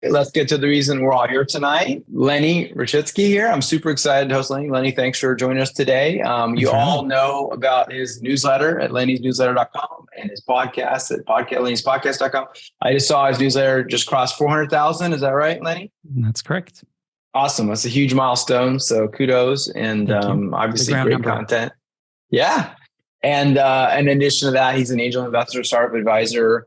Let's get to the reason we're all here tonight. Lenny Rachitsky here. I'm super excited to host Lenny. Lenny, thanks for joining us today. You all know about his newsletter at lennysnewsletter.com and his podcast at lennyspodcast.com. I just saw his newsletter just crossed 400,000. Is that right, Lenny? That's correct. Awesome. That's a huge milestone. So kudos. And obviously great content. Yeah. And in addition to that, he's an angel investor, startup advisor.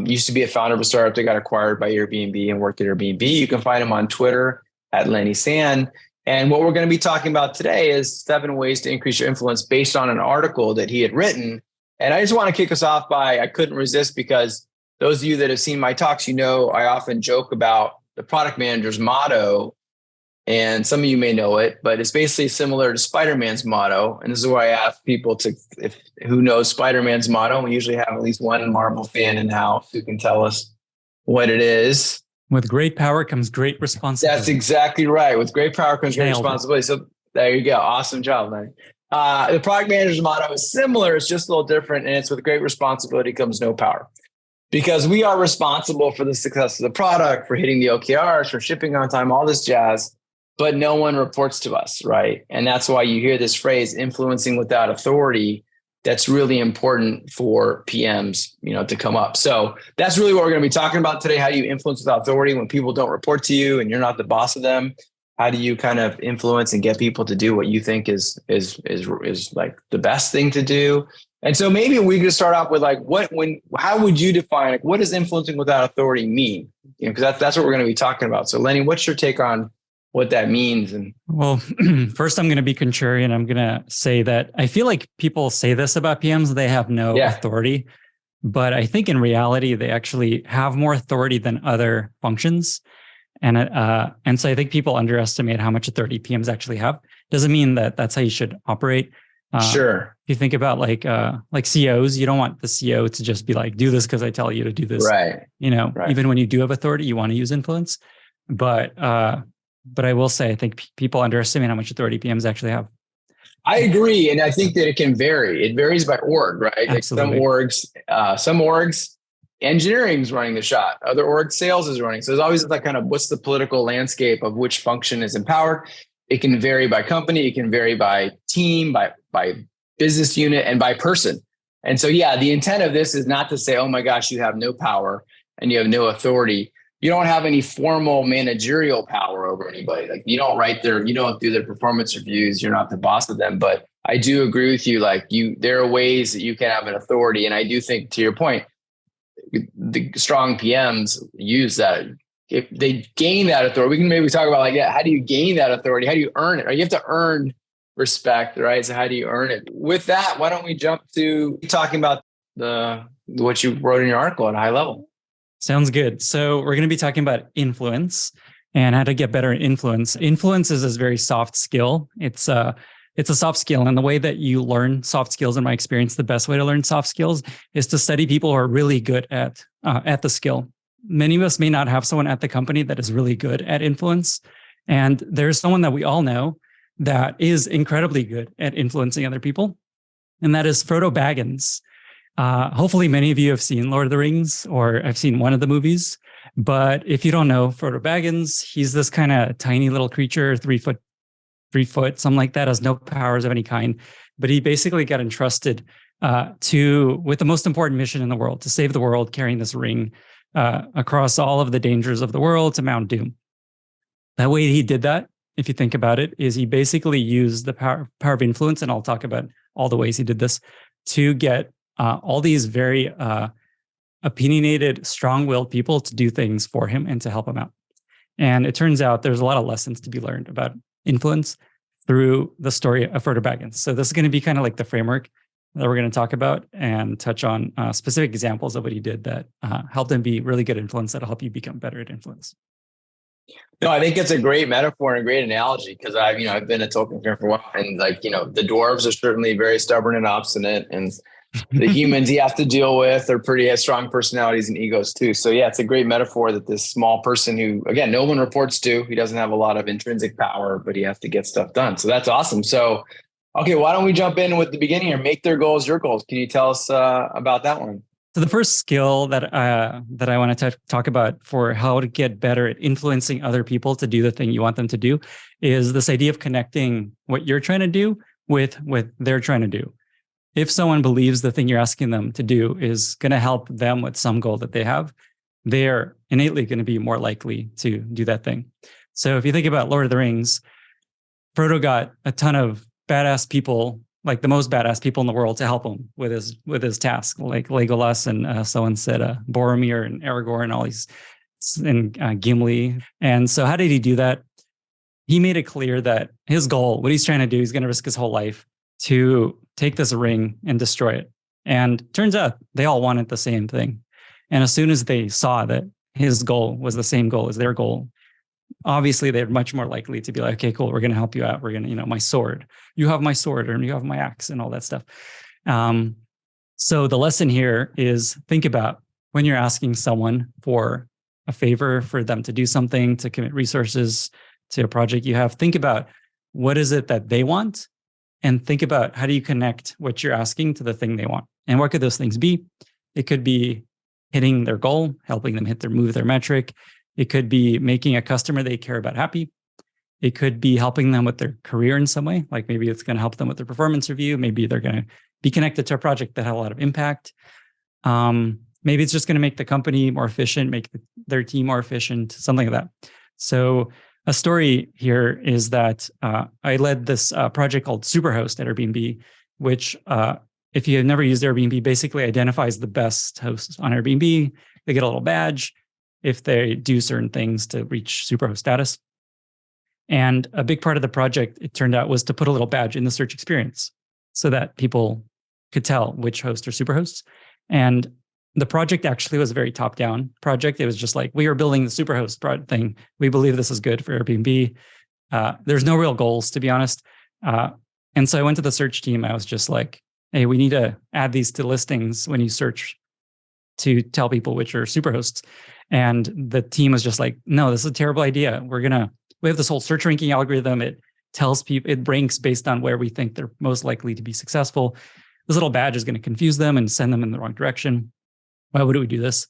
Used to be a founder of a startup that got acquired by Airbnb and worked at Airbnb. You can find him on Twitter at Lenny San. And what we're going to be talking about today is 7 ways to increase your influence based on an article that he had written. And I just want to kick us off by, I couldn't resist, because those of you that have seen my talks, you know, I often joke about the product manager's motto. And some of you may know it, but it's basically similar to Spider-Man's motto. And this is where I ask people who knows Spider-Man's motto. We usually have at least one Marvel fan in the house who can tell us what it is. With great power comes great responsibility. That's exactly right. With great power comes great responsibility. So there you go. Awesome job, man. The product manager's motto is similar. It's just a little different. And it's with great responsibility comes no power. Because we are responsible for the success of the product, for hitting the OKRs, for shipping on time, all this jazz. But no one reports to us, right? And that's why you hear this phrase, influencing without authority. That's really important for PMs, to come up. So that's really what we're going to be talking about today. How do you influence without authority when people don't report to you and you're not the boss of them? How do you kind of influence and get people to do what you think is like the best thing to do? And so maybe we could start off with how would you define, what does influencing without authority mean? Because that's what we're going to be talking about. So Lenny, what's your take on what that means? And well, first I'm going to be contrarian. I'm going to say that I feel like people say this about PMs, they have no authority, but I think in reality, they actually have more authority than other functions. And so I think people underestimate how much authority PMs actually have. Doesn't mean that that's how you should operate. Sure. If you think about like CEOs, you don't want the CEO to just be like, do this because I tell you to do this. Right. Even when you do have authority, you want to use influence. But I will say, I think people underestimate how much authority PMs actually have. I agree. And I think that it can vary. It varies by org, right? Absolutely. Like some orgs, engineering's running the shot. Other orgs, sales is running. So there's always that kind of, what's the political landscape of which function is empowered? It can vary by company. It can vary by team, by business unit, and by person. And so, the intent of this is not to say, oh my gosh, you have no power and you have no authority. You don't have any formal managerial power over anybody. Like you don't do their performance reviews. You're not the boss of them. But I do agree with you. There are ways that you can have an authority. And I do think, to your point, the strong PMs use that. If they gain that authority, we can maybe talk about how do you gain that authority? How do you earn it? Or you have to earn respect, right? So how do you earn it? With that, why don't we jump to talking about what you wrote in your article at a high level? Sounds good. So we're going to be talking about influence and how to get better at influence. Influence is this very soft skill. It's a soft skill. And the way that you learn soft skills, in my experience, the best way to learn soft skills is to study people who are really good at the skill. Many of us may not have someone at the company that is really good at influence. And there's someone that we all know that is incredibly good at influencing other people. And that is Frodo Baggins. Hopefully many of you have seen Lord of the Rings or have seen one of the movies. But if you don't know Frodo Baggins, he's this kind of tiny little creature, 3 foot, something like that, has no powers of any kind. But he basically got entrusted with the most important mission in the world, to save the world, carrying this ring across all of the dangers of the world to Mount Doom. That way he did that, if you think about it, is he basically used the power of influence, and I'll talk about all the ways he did this, to get all these very opinionated, strong-willed people to do things for him and to help him out. And it turns out there's a lot of lessons to be learned about influence through the story of Frodo Baggins. So this is going to be kind of like the framework that we're going to talk about and touch on specific examples of what he did that helped him be really good influence that'll help you become better at influence. No, I think it's a great metaphor and a great analogy, because I've been a Tolkien fan for a while, and the dwarves are certainly very stubborn and obstinate, and the humans he has to deal with are pretty strong personalities and egos too. So it's a great metaphor that this small person who, again, no one reports to, he doesn't have a lot of intrinsic power, but he has to get stuff done. So that's awesome. So, okay, why don't we jump in with the beginning here? Make their goals your goals. Can you tell us about that one? So the first skill that I want to talk about for how to get better at influencing other people to do the thing you want them to do is this idea of connecting what you're trying to do with what they're trying to do. If someone believes the thing you're asking them to do is going to help them with some goal that they have, they're innately going to be more likely to do that thing. So if you think about Lord of the Rings, Frodo got a ton of badass people, like the most badass people in the world, to help him with his task, like Legolas and someone said Boromir and Aragorn and all these, and Gimli. And so how did he do that? He made it clear that his goal, what he's trying to do, he's going to risk his whole life to take this ring and destroy it. And turns out they all wanted the same thing. And as soon as they saw that his goal was the same goal as their goal, obviously they're much more likely to be like, okay, cool, we're going to help you out. We're going to, my sword, you have my sword, or you have my axe, and all that stuff. So the lesson here is think about when you're asking someone for a favor, for them to do something, to commit resources to a project you have, think about what is it that they want, and think about how do you connect what you're asking to the thing they want. And what could those things be? It could be hitting their goal, helping them move their metric. It could be making a customer they care about happy. It could be helping them with their career in some way. Like maybe it's going to help them with their performance review. Maybe they're going to be connected to a project that had a lot of impact. Maybe it's just going to make the company more efficient, make their team more efficient, something like that. So a story here is that I led this project called Superhost at Airbnb, which if you have never used Airbnb, basically identifies the best hosts on Airbnb. They get a little badge if they do certain things to reach Superhost status. And a big part of the project, it turned out, was to put a little badge in the search experience so that people could tell which hosts are Superhosts. And the project actually was a very top-down project. It was just like, we are building the Superhost thing. We believe this is good for Airbnb. There's no real goals, to be honest. And so I went to the search team. I was just like, hey, we need to add these to listings when you search to tell people which are Superhosts. And the team was just like, no, this is a terrible idea. We have this whole search ranking algorithm. It tells people, it ranks based on where we think they're most likely to be successful. This little badge is going to confuse them and send them in the wrong direction. Why would we do this?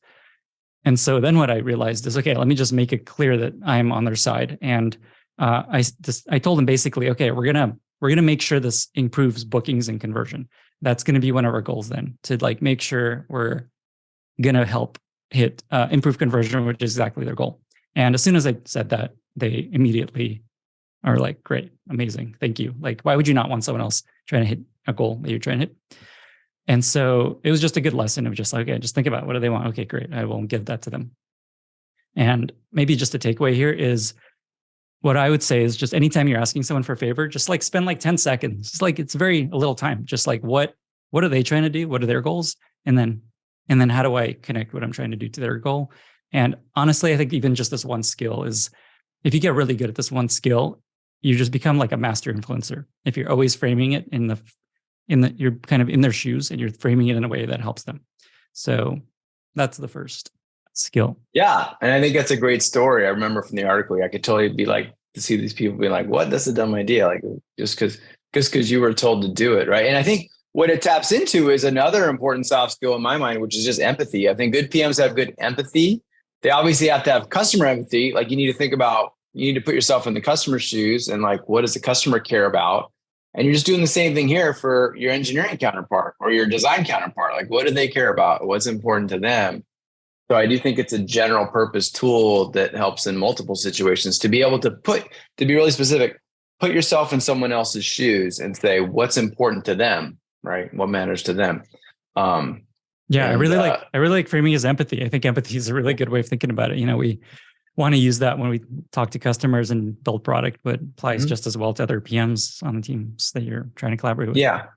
And so then what I realized is, okay, let me just make it clear that I'm on their side. And I told them basically, okay, we're gonna make sure this improves bookings and conversion. That's going to be one of our goals then, to like make sure we're going to help improve conversion, which is exactly their goal. And as soon as I said that, they immediately are like, great, amazing, thank you. Like, why would you not want someone else trying to hit a goal that you're trying to hit? And so it was just a good lesson of just like, okay, just think about what do they want? Okay, great, I will give that to them. And maybe just a takeaway here is, what I would say is just anytime you're asking someone for a favor, just like spend like 10 seconds. It's like, it's very a little time. Just like, what are they trying to do? What are their goals? And then how do I connect what I'm trying to do to their goal? And honestly, I think even just this one skill is, if you get really good at this one skill, you just become like a master influencer. If you're always framing it you're kind of in their shoes and you're framing it in a way that helps them. So that's the first skill. Yeah. And I think that's a great story. I remember from the article, I could totally be like, to see these people be like, what? That's a dumb idea. Like just because you were told to do it. Right. And I think what it taps into is another important soft skill in my mind, which is just empathy. I think good PMs have good empathy. They obviously have to have customer empathy. Like you need to put yourself in the customer's shoes and like, what does the customer care about? And you're just doing the same thing here for your engineering counterpart or your design counterpart. Like, what do they care about? What's important to them? So I do think it's a general purpose tool that helps in multiple situations to be able to be really specific, put yourself in someone else's shoes and say, what's important to them, right? What matters to them? I really like framing as empathy. I think empathy is a really good way of thinking about it. We want to use that when we talk to customers and build product, but applies just as well to other PMs on the teams that you're trying to collaborate with. Yeah.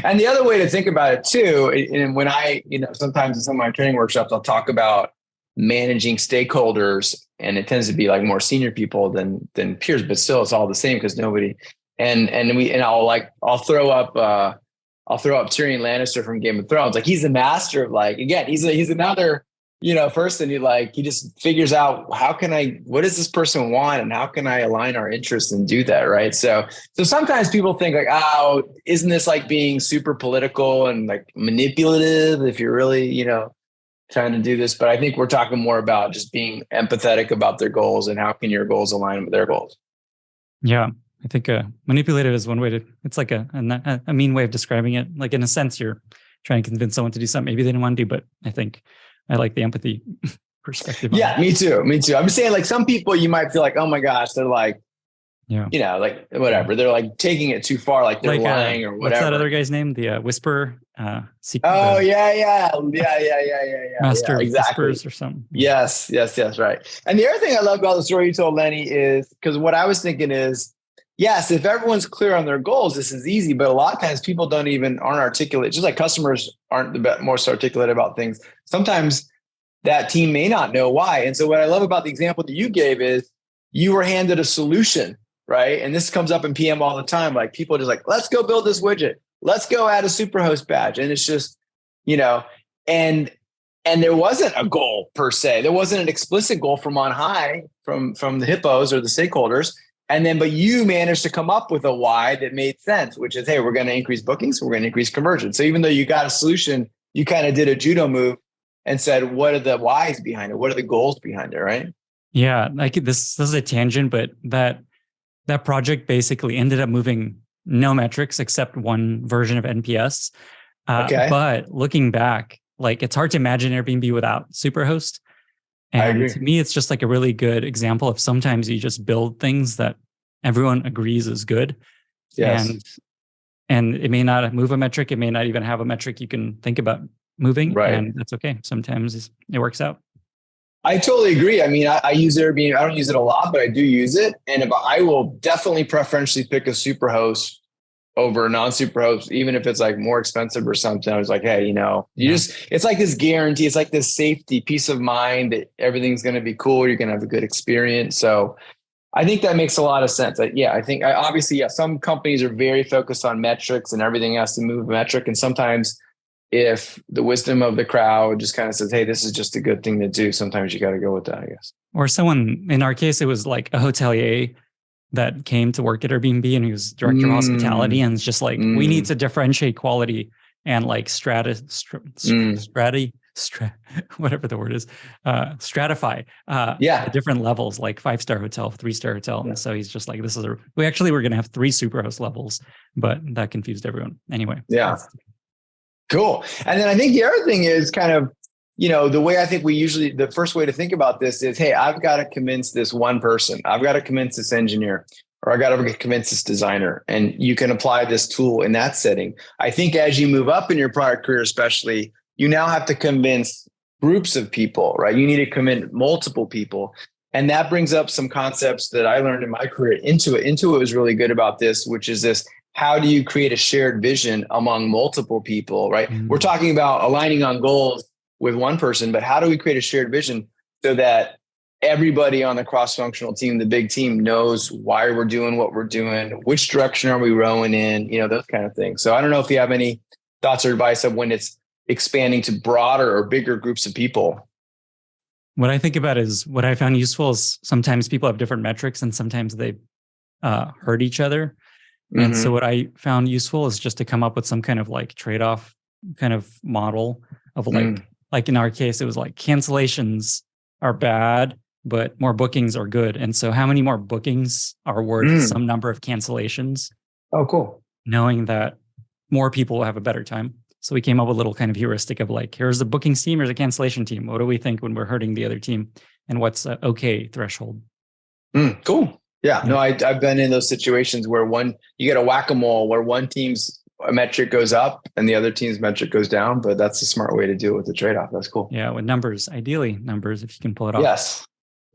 And the other way to think about it too, and when I, sometimes in some of my training workshops, I'll talk about managing stakeholders, and it tends to be like more senior people than peers, but still it's all the same because nobody, I'll throw up Tyrion Lannister from Game of Thrones. Like he's the master of like, again, he's another person, he just figures out what does this person want and how can I align our interests and do that, right? So sometimes people think like, oh, isn't this like being super political and like manipulative if you're really, trying to do this? But I think we're talking more about just being empathetic about their goals and how can your goals align with their goals. Yeah, I think manipulative is one way to, it's like a mean way of describing it. Like in a sense, you're trying to convince someone to do something maybe they didn't want to do, but I think I like the empathy perspective. Yeah, me too. I'm saying like some people you might feel like, oh my gosh, they're like, like whatever. They're like taking it too far, like they're lying or whatever. What's that other guy's name? The Whisperer. Yeah. Master exactly. Whispers or something. Yes, right. And the other thing I love about the story you told, Lenny, is because what I was thinking is, yes, if everyone's clear on their goals, this is easy. But a lot of times people aren't articulate, just like customers aren't the most articulate about things. Sometimes that team may not know why. And so what I love about the example that you gave is you were handed a solution, right? And this comes up in PM all the time. Like people are just like, let's go build this widget. Let's go add a superhost badge. And it's just, and there wasn't a goal per se. There wasn't an explicit goal from on high from the hippos or the stakeholders. And then, but you managed to come up with a why that made sense, which is, hey, we're going to increase bookings. We're going to increase conversion. So even though you got a solution, you kind of did a judo move and said, what are the whys behind it? What are the goals behind it? Right. Yeah. Like this is a tangent, but that project basically ended up moving no metrics except one version of NPS. Okay. But looking back, like it's hard to imagine Airbnb without Superhost. And to me, it's just like a really good example of sometimes you just build things that everyone agrees is good. Yes. And it may not move a metric. It may not even have a metric you can think about moving. Right. And that's okay. Sometimes it works out. I totally agree. I mean, I use Airbnb. I don't use it a lot, but I do use it. And I will definitely preferentially pick a superhost over a non-superhost, even if it's like more expensive or something. I was like, hey, it's like this guarantee. It's like this safety, peace of mind that everything's going to be cool. You're going to have a good experience. So I think that makes a lot of sense. I think obviously, some companies are very focused on metrics and everything has to move a metric. And sometimes if the wisdom of the crowd just kind of says, hey, this is just a good thing to do, sometimes you got to go with that, I guess. Or someone, in our case, it was like a hotelier that came to work at Airbnb and he was director of hospitality. And it's just like, we need to differentiate quality and like whatever the word is, stratify the different levels, like 5-star hotel, 3-star hotel. And so he's just like, we're going to have 3 superhost levels, but that confused everyone anyway. Yeah. Cool. And then I think the other thing is kind of, the way I think the first way to think about this is, hey, I've got to convince this one person. I've got to convince this engineer, or I got to convince this designer. And you can apply this tool in that setting. I think as you move up in your product career, especially, you now have to convince groups of people, right? You need to convince multiple people. And that brings up some concepts that I learned in my career. Intuit was really good about this, which is this. How do you create a shared vision among multiple people, right? We're talking about aligning on goals with one person, but how do we create a shared vision so that everybody on the cross-functional team, the big team, knows why we're doing what we're doing, which direction are we rowing in, those kind of things. So I don't know if you have any thoughts or advice of when it's expanding to broader or bigger groups of people. What I think about is what I found useful is sometimes people have different metrics and sometimes they hurt each other. And so what I found useful is just to come up with some kind of like trade-off kind of model of like in our case, it was like cancellations are bad, but more bookings are good. And so how many more bookings are worth some number of cancellations? Oh, cool. Knowing that more people will have a better time. So we came up with a little kind of heuristic of like, here's the bookings team, here's a cancellation team. What do we think when we're hurting the other team? And what's an okay threshold? Cool. Yeah, no, I've been in those situations where you get a whack-a-mole where one team's metric goes up and the other team's metric goes down, but that's a smart way to do it with the trade-off. That's cool. Yeah, with numbers, ideally numbers, if you can pull it off. Yes.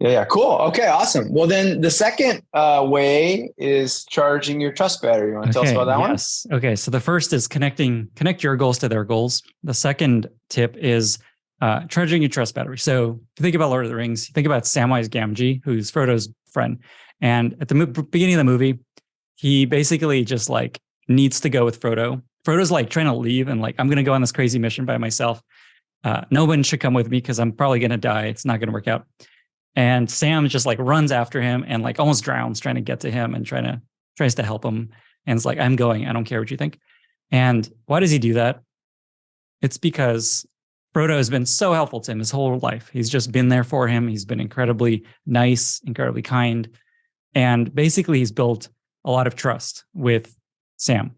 Yeah, cool. Okay, awesome. Well, then the second way is charging your trust battery. You want to tell us about that one? Yes. Okay, so the first is connect your goals to their goals. The second tip is charging your trust battery. So if you think about Lord of the Rings, think about Samwise Gamgee, who's Frodo's friend. And at the beginning of the movie, he basically just like needs to go with Frodo. Frodo's like trying to leave and like, I'm going to go on this crazy mission by myself. no one should come with me because I'm probably going to die. It's not going to work out. And Sam just like runs after him and like almost drowns trying to get to him and tries to help him. And it's like, I'm going, I don't care what you think. And why does he do that? It's because Frodo has been so helpful to him his whole life. He's just been there for him. He's been incredibly nice, incredibly kind. And basically he's built a lot of trust with Sam.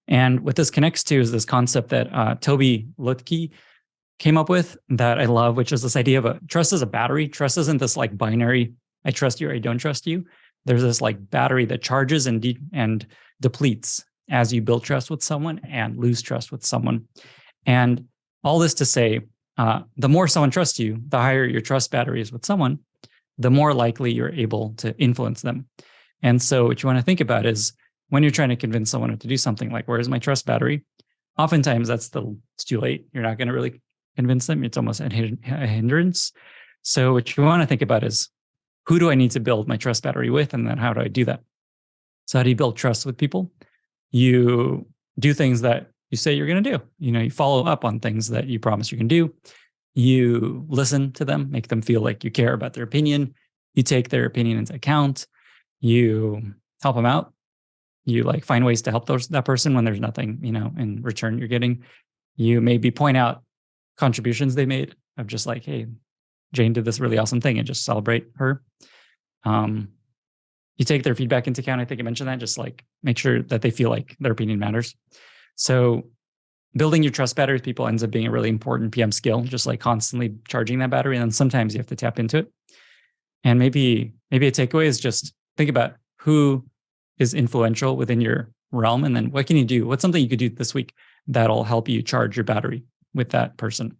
And what this connects to is this concept that Toby Lutke came up with that I love, which is this idea of trust as a battery. Trust isn't this like binary, I trust you or I don't trust you. There's this like battery that charges and depletes as you build trust with someone and lose trust with someone. And all this to say, the more someone trusts you, the higher your trust battery is with someone, the more likely you're able to influence them. And so what you want to think about is when you're trying to convince someone to do something like, where's my trust battery? Oftentimes it's too late. You're not going to really convince them. It's almost a hindrance. So what you want to think about is, who do I need to build my trust battery with? And then how do I do that? So how do you build trust with people? You do things that you say you're going to do. You follow up on things that you promise you can do. You listen to them, make them feel like you care about their opinion. You take their opinion into account. You help them out. You like find ways to help that person when there's nothing, in return you're getting. You maybe point out contributions they made of just like, hey, Jane did this really awesome thing, and just celebrate her. You take their feedback into account. I think I mentioned that, just like make sure that they feel like their opinion matters. So building your trust battery with people ends up being a really important PM skill, just like constantly charging that battery. And then sometimes you have to tap into it. And maybe a takeaway is just think about who is influential within your realm. And then what can you do? What's something you could do this week that'll help you charge your battery with that person?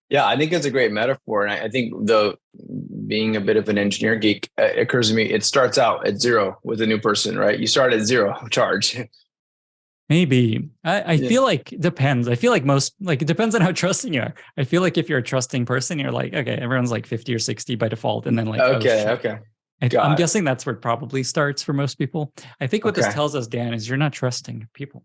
Yeah, I think it's a great metaphor. And I think being a bit of an engineer geek, it occurs to me, it starts out at 0 with a new person, right? You start at 0 charge. Maybe. I feel like it depends. I feel like it depends on how trusting you are. I feel like if you're a trusting person, you're like, okay, everyone's like 50 or 60 by default. And then like, okay. I'm guessing that's where it probably starts for most people. I think what this tells us, Dan, is you're not trusting people.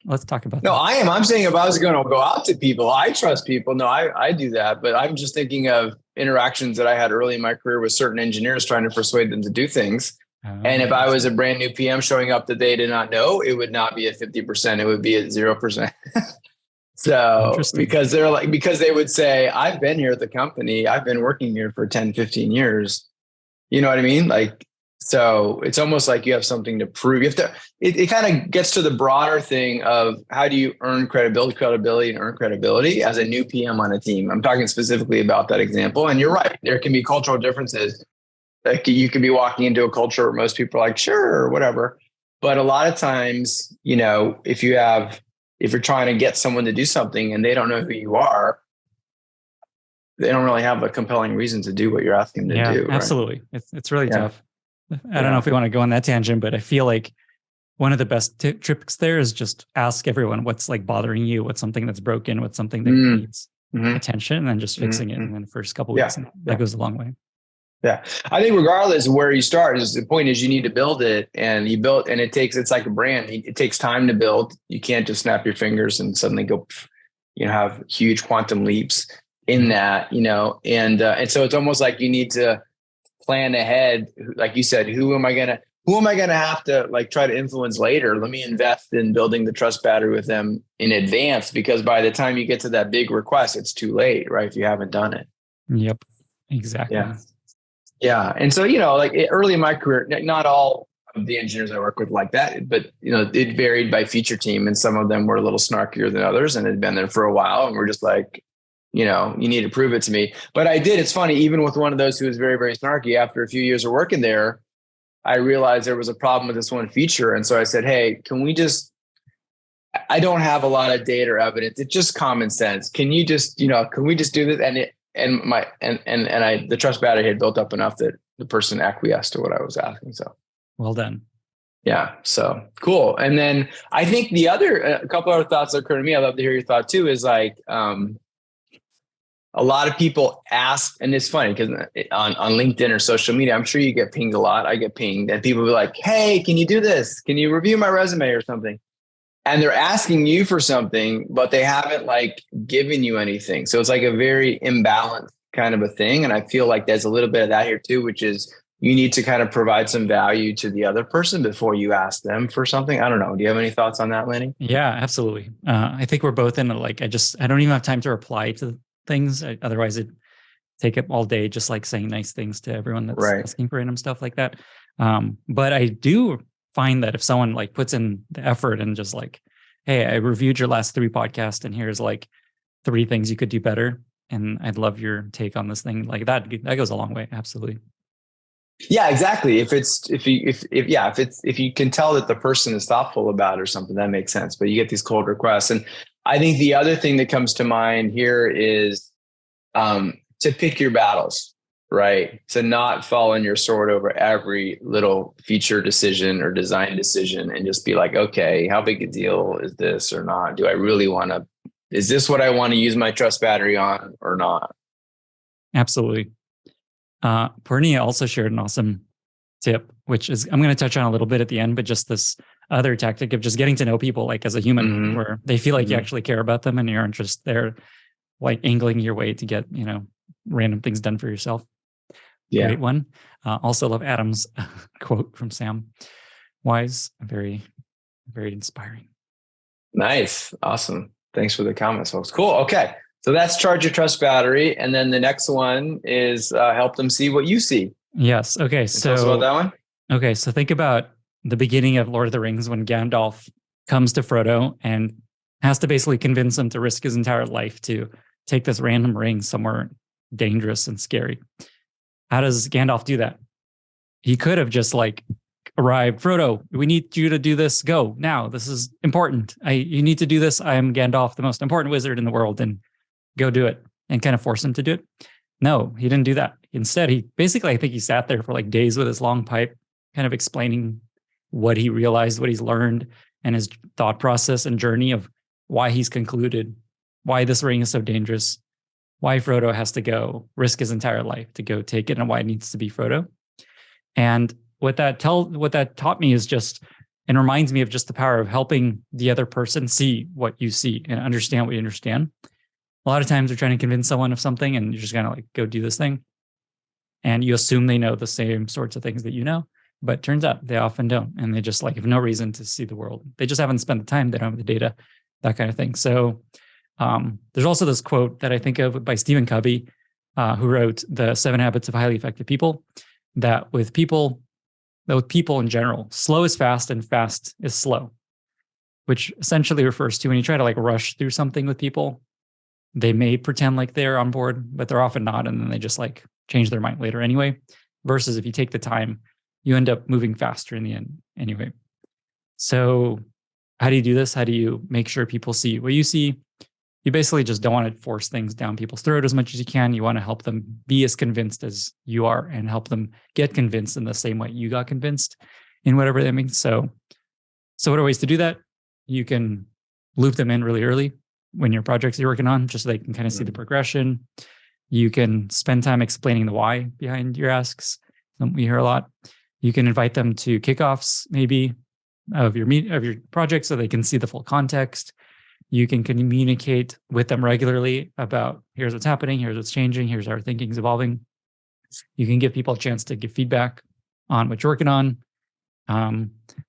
Let's talk about that. No, I am. I'm saying if I was going to go out to people, I trust people. No, I do that. But I'm just thinking of interactions that I had early in my career with certain engineers trying to persuade them to do things. And if I was a brand new PM showing up that they did not know, it would not be at 50%. It would be at 0%. So because they would say, I've been here at the company. I've been working here for 10, 15 years. You know what I mean? So it's almost like you have something to prove. You have to, it kind of gets to the broader thing of how do you earn credibility and earn credibility as a new PM on a team. I'm talking specifically about that example. And you're right. There can be cultural differences. Like you could be walking into a culture where most people are like, sure, or whatever. But a lot of times, if you're trying to get someone to do something and they don't know who you are, they don't really have a compelling reason to do what you're asking them to do. Absolutely. Right? It's really tough. I don't know if we want to go on that tangent, but I feel like one of the best tricks there is just ask everyone what's like bothering you, what's something that's broken, what's something that needs attention, and then just fixing it. And then the first couple of weeks, that goes a long way. Yeah. I think regardless of where you start, the point is you need to build it, and it's like a brand. It takes time to build. You can't just snap your fingers and suddenly go, have huge quantum leaps in that, and so it's almost like you need to plan ahead. Like you said, who am I going to have to like try to influence later? Let me invest in building the trust battery with them in advance, because by the time you get to that big request, it's too late, right? If you haven't done it. Yep. Exactly. Yeah. And so, early in my career, not all of the engineers I work with like that, but, it varied by feature team, and some of them were a little snarkier than others and had been there for a while. And we're just like, you need to prove it to me. But it's funny, even with one of those who was very, very snarky, after a few years of working there, I realized there was a problem with this one feature. And so I said, hey, I don't have a lot of data or evidence. It's just common sense. Can you just, can we just do this? And the trust battery had built up enough that the person acquiesced to what I was asking. So well done. Yeah. So cool. And then I think a couple other thoughts that occur to me, I'd love to hear your thought too, is like, a lot of people ask, and it's funny because on LinkedIn or social media, I'm sure you get pinged a lot. I get pinged, and people will be like, hey, can you do this? Can you review my resume or something? and they're asking you for something, but they haven't like given you anything. So it's like a very imbalanced kind of a thing. And I feel like there's a little bit of that here too, which is you need to kind of provide some value to the other person before you ask them for something. I don't know. Do you have any thoughts on that, Lenny? Yeah, absolutely. I think we're both in like, I don't even have time to reply to things. Otherwise it'd take up all day, just like saying nice things to everyone that's asking for random stuff like that. But I do find that if someone like puts in the effort and just like, hey, I reviewed your last 3 podcasts and here's like 3 things you could do better, and I'd love your take on this thing, like that goes a long way. Absolutely. Yeah, exactly. If you can tell that the person is thoughtful about it or something, that makes sense. But you get these cold requests. And I think the other thing that comes to mind here is to pick your battles, right? To not fall on your sword over every little feature decision or design decision and just be like, okay, how big a deal is this or not? Do I really want to, is this what I want to use my trust battery on or not? Absolutely. Pernia also shared an awesome tip, which is I'm going to touch on a little bit at the end, but just this other tactic of just getting to know people like as a human, where they feel like you actually care about them and you're just there like angling your way to get, random things done for yourself. Yeah. Great one. Also love Adam's quote from Sam Wise. Very, very inspiring. Nice. Awesome. Thanks for the comments, folks. Cool. Okay. So that's charge your trust battery. And then the next one is help them see what you see. Yes. Okay. So tell us about that one. Okay. So think about the beginning of Lord of the Rings when Gandalf comes to Frodo and has to basically convince him to risk his entire life to take this random ring somewhere dangerous and scary. How does Gandalf do that? He could have just like arrived, Frodo, we need you to do this. Go now. This is important. You need to do this. I am Gandalf, the most important wizard in the world, and go do it, and kind of force him to do it. No, he didn't do that. Instead, I think he sat there for like days with his long pipe, kind of explaining what he realized, what he's learned, and his thought process and journey of why he's concluded, why this ring is so dangerous, why Frodo has to go risk his entire life to go take it, and why it needs to be Frodo. And what that taught me is just, and reminds me of just the power of helping the other person see what you see and understand what you understand. A lot of times we're trying to convince someone of something and you're just going to like go do this thing. And you assume they know the same sorts of things that you know, but turns out they often don't. And they just like have no reason to see the world. They just haven't spent the time. They don't have the data, that kind of thing. So there's also this quote that I think of by Stephen Covey, who wrote The 7 Habits of Highly Effective People, that with people in general, slow is fast and fast is slow, which essentially refers to when you try to like rush through something with people, they may pretend like they're on board, but they're often not. And then they just like change their mind later anyway, versus if you take the time, you end up moving faster in the end anyway. So how do you do this? How do you make sure people see what you see? You basically just don't want to force things down people's throat as much as you can. You want to help them be as convinced as you are and help them get convinced in the same way you got convinced in whatever that means. So what are ways to do that? You can loop them in really early when your projects you're working on, just so they can kind of see the progression. You can spend time explaining the why behind your asks. We hear a lot. You can invite them to kickoffs, maybe of your project, so they can see the full context. You can communicate with them regularly about here's what's happening, here's what's changing, here's how our thinking's evolving. You can give people a chance to give feedback on what you're working on.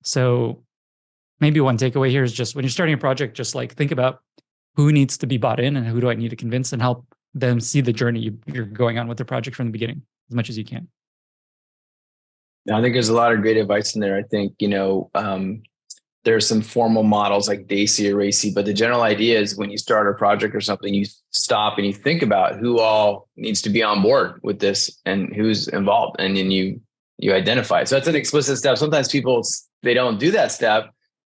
So maybe one takeaway here is just when you're starting a project, just like think about who needs to be bought in and who do I need to convince, and help them see the journey you're going on with the project from the beginning as much as you can. I think there's a lot of great advice in there. I think, there's some formal models like DACY or RACY, but the general idea is when you start a project or something, you stop and you think about who all needs to be on board with this and who's involved. And then you identify. So that's an explicit step. Sometimes people, they don't do that step.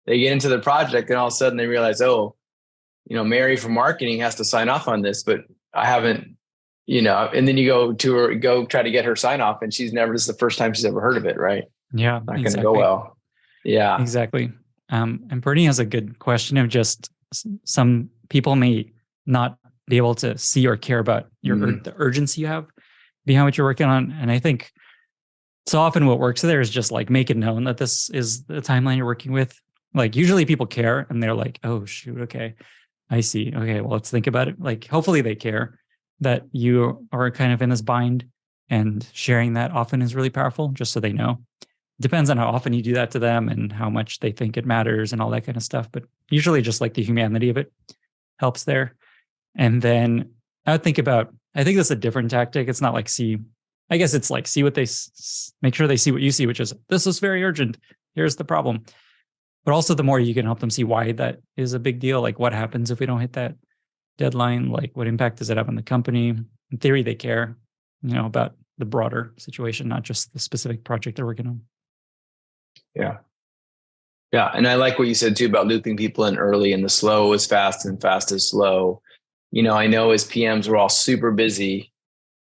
They get into the project and all of a sudden they realize, Mary from marketing has to sign off on this, but I haven't, and then you go try to get her sign off and this is the first time she's ever heard of it. Right. Yeah. Not going to go well. Yeah, exactly. And Bernie has a good question of just some people may not be able to see or care about the urgency you have behind what you're working on. And I think so often what works there is just like make it known that this is the timeline you're working with. Like usually people care and they're like, oh shoot, okay, I see. Okay, well, let's think about it. Like hopefully they care that you are kind of in this bind, and sharing that often is really powerful just so they know. Depends on how often you do that to them and how much they think it matters and all that kind of stuff. But usually just like the humanity of it helps there. And then I would think about, I think that's a different tactic. It's not like I guess it's like see what they, make sure they see what you see, which is this is very urgent. Here's the problem. But also the more you can help them see why that is a big deal, like what happens if we don't hit that deadline, like what impact does it have on the company? In theory, they care, about the broader situation, not just the specific project they're working on. Yeah. Yeah. And I like what you said too about looping people in early, and the slow is fast and fast is slow. I know as PMs, we're all super busy.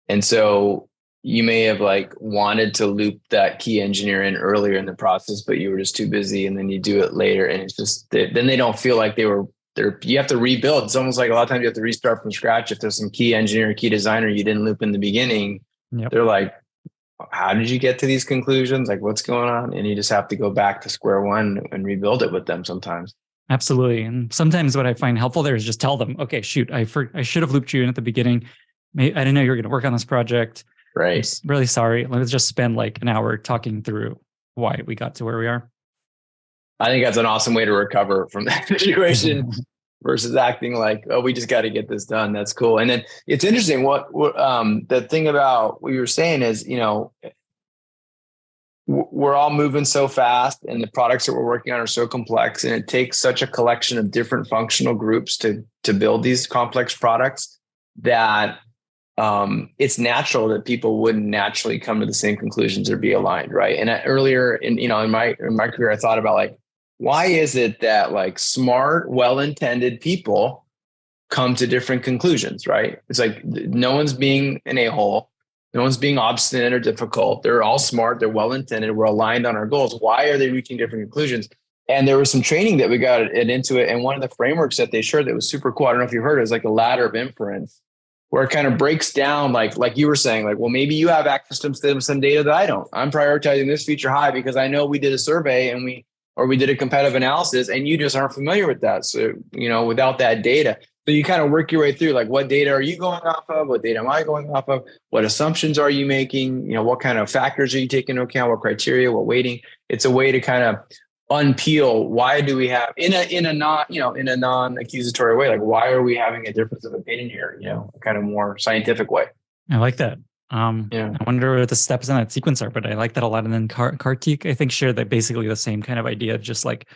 And so you may have like wanted to loop that key engineer in earlier in the process, but you were just too busy, and then you do it later. And it's just, then they don't feel like you have to rebuild. It's almost like a lot of times you have to restart from scratch. If there's some key engineer, key designer you didn't loop in the beginning, Yep. They're like, how did you get to these conclusions? Like, what's going on? And you just have to go back to square one and rebuild it with them sometimes. Absolutely. And sometimes what I find helpful there is just tell them, okay, shoot, I should have looped you in at the beginning. I didn't know you were going to work on this project. Right. I'm really sorry. Let's just spend like an hour talking through why we got to where we are. I think that's an awesome way to recover from that situation versus acting like, oh, we just got to get this done. That's cool. And then it's interesting what the thing about what you were saying is, we're all moving so fast, and the products that we're working on are so complex, and it takes such a collection of different functional groups to build these complex products that it's natural that people wouldn't naturally come to the same conclusions or be aligned, right? And earlier in my career, I thought about like, why is it that like smart, well-intended people come to different conclusions, right? It's like no one's being an a-hole. No one's being obstinate or difficult. They're all smart. They're well-intended. We're aligned on our goals. Why are they reaching different conclusions? And there was some training that we got into it. And one of the frameworks that they shared that was super cool, I don't know if you've heard it, is like a ladder of inference, where it kind of breaks down, like you were saying, like, well, maybe you have access to some data that I don't. I'm prioritizing this feature high because I know we did a survey and we did a competitive analysis, and you just aren't familiar with that. So, without that data. So you kind of work your way through, like, what data are you going off of? What data am I going off of? What assumptions are you making? What kind of factors are you taking into account? What criteria, what weighting? It's a way to kind of unpeel, why do we have in a non-accusatory way, like, why are we having a difference of opinion here? Kind of more scientific way. I like that. I wonder what the steps in that sequence are, but I like that a lot. And then Kartik, I think, shared that basically the same kind of idea of just like